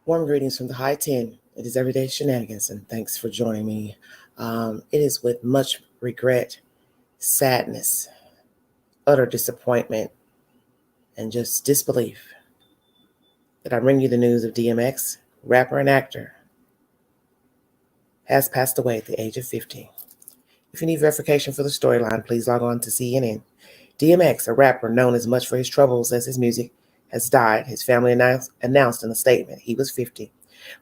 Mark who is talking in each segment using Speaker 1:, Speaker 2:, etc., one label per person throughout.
Speaker 1: Warm greetings from the High 10. It is Everyday Shenanigans, and thanks for joining me. It is with much regret, sadness, utter disappointment, and just disbelief that I bring you the news of DMX, rapper and actor, has passed away at the age of 50. If you need verification for the storyline, please log on to CNN. DMX, a rapper known as much for his troubles as his music, has died. His family announced in a statement he was 50.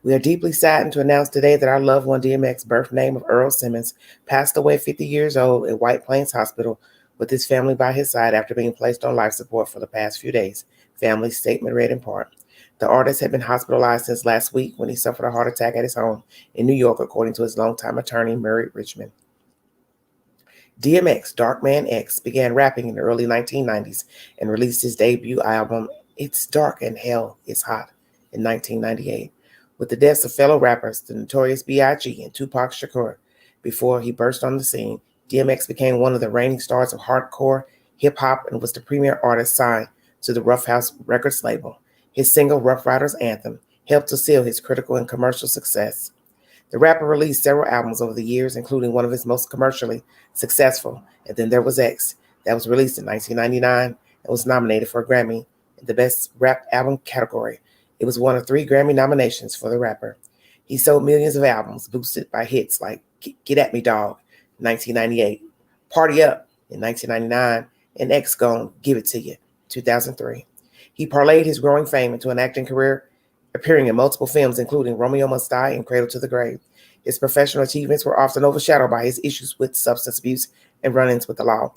Speaker 1: We are deeply saddened to announce today that our loved one DMX, birth name of Earl Simmons, passed away 50 years old at White Plains Hospital with his family by his side after being placed on life support for the past few days. Family's statement read in part. The artist had been hospitalized since last week when he suffered a heart attack at his home in New York, according to his longtime attorney, Murray Richmond. DMX, Darkman X, began rapping in the early 1990s and released his debut album, It's Dark and Hell is Hot, in 1998. With the deaths of fellow rappers, the Notorious B.I.G. and Tupac Shakur, before he burst on the scene, DMX became one of the reigning stars of hardcore hip-hop and was the premier artist signed to the Rough House Records label. His single, Rough Riders Anthem, helped to seal his critical and commercial success. The rapper released several albums over the years, including one of his most commercially successful, And Then There Was X, that was released in 1999 and was nominated for a Grammy in the Best Rap Album category. It was one of 3 Grammy nominations for the rapper. He sold millions of albums, boosted by hits like Get At Me Dog in 1998, Party Up in 1999, and X Gon' Give It To You 2003. He parlayed his growing fame into an acting career, appearing in multiple films, including Romeo Must Die and Cradle to the Grave. His professional achievements were often overshadowed by his issues with substance abuse and run-ins with the law.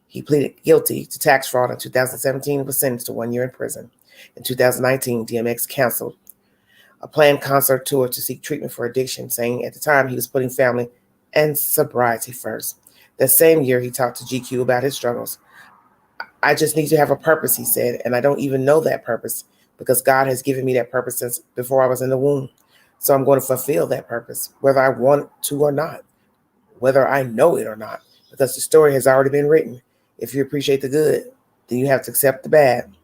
Speaker 1: He pleaded guilty to tax fraud in 2017 and was sentenced to 1 year in prison. In 2019, DMX canceled a planned concert tour to seek treatment for addiction, saying at the time he was putting family and sobriety first. That same year, he talked to GQ about his struggles. I just need to have a purpose, he said, and I don't even know that purpose because God has given me that purpose since before I was in the womb. So I'm going to fulfill that purpose, whether I want to or not, whether I know it or not, because the story has already been written. If you appreciate the good, then you have to accept the bad.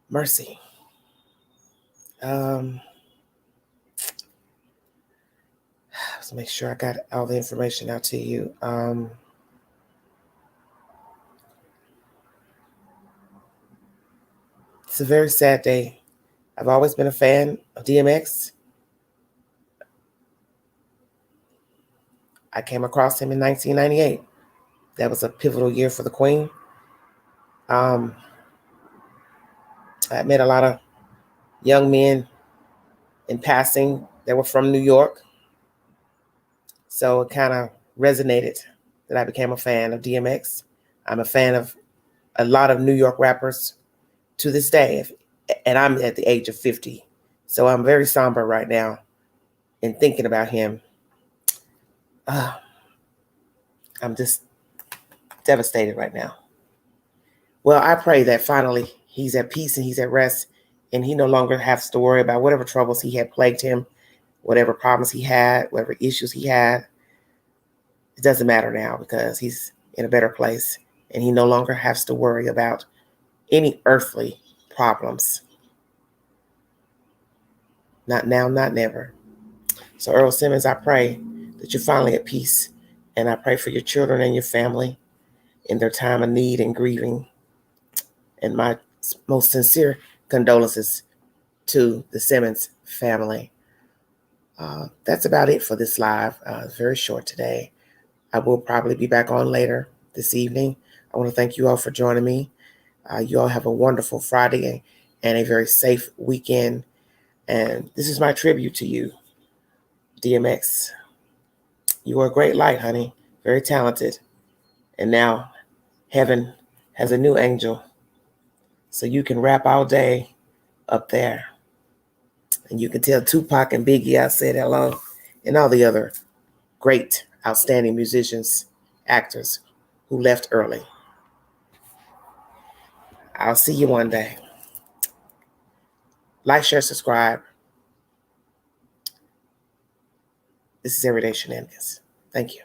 Speaker 1: Mercy. Let's make sure I got all the information out to you. It's a very sad day. I've always been a fan of DMX. I came across him in 1998. That was a pivotal year for the Queen. I met a lot of young men in passing that were from New York. So it kind of resonated that I became a fan of DMX. I'm a fan of a lot of New York rappers to this day, and I'm at the age of 50. So I'm very somber right now in thinking about him. I'm just devastated right now. Well, I pray that finally he's at peace and he's at rest, and he no longer has to worry about whatever troubles he had plagued him, whatever problems he had, whatever issues he had. It doesn't matter now because he's in a better place, and he no longer has to worry about any earthly problems. Not now, not never. So Earl Simmons, I pray that you're finally at peace, and I pray for your children and your family in their time of need and grieving. And my most sincere condolences to the Simmons family. That's about it for this live. Very short today. I will probably be back on later this evening. I want to thank you all for joining me. You all have a wonderful Friday and a very safe weekend. And this is my tribute to you, DMX. You are a great light, honey. Very talented. And now heaven has a new angel. So you can rap all day up there. And you can tell Tupac and Biggie I said hello, and all the other great, outstanding musicians, actors who left early. I'll see you one day. Like, share, subscribe. This is Everyday Shenanigans. Thank you.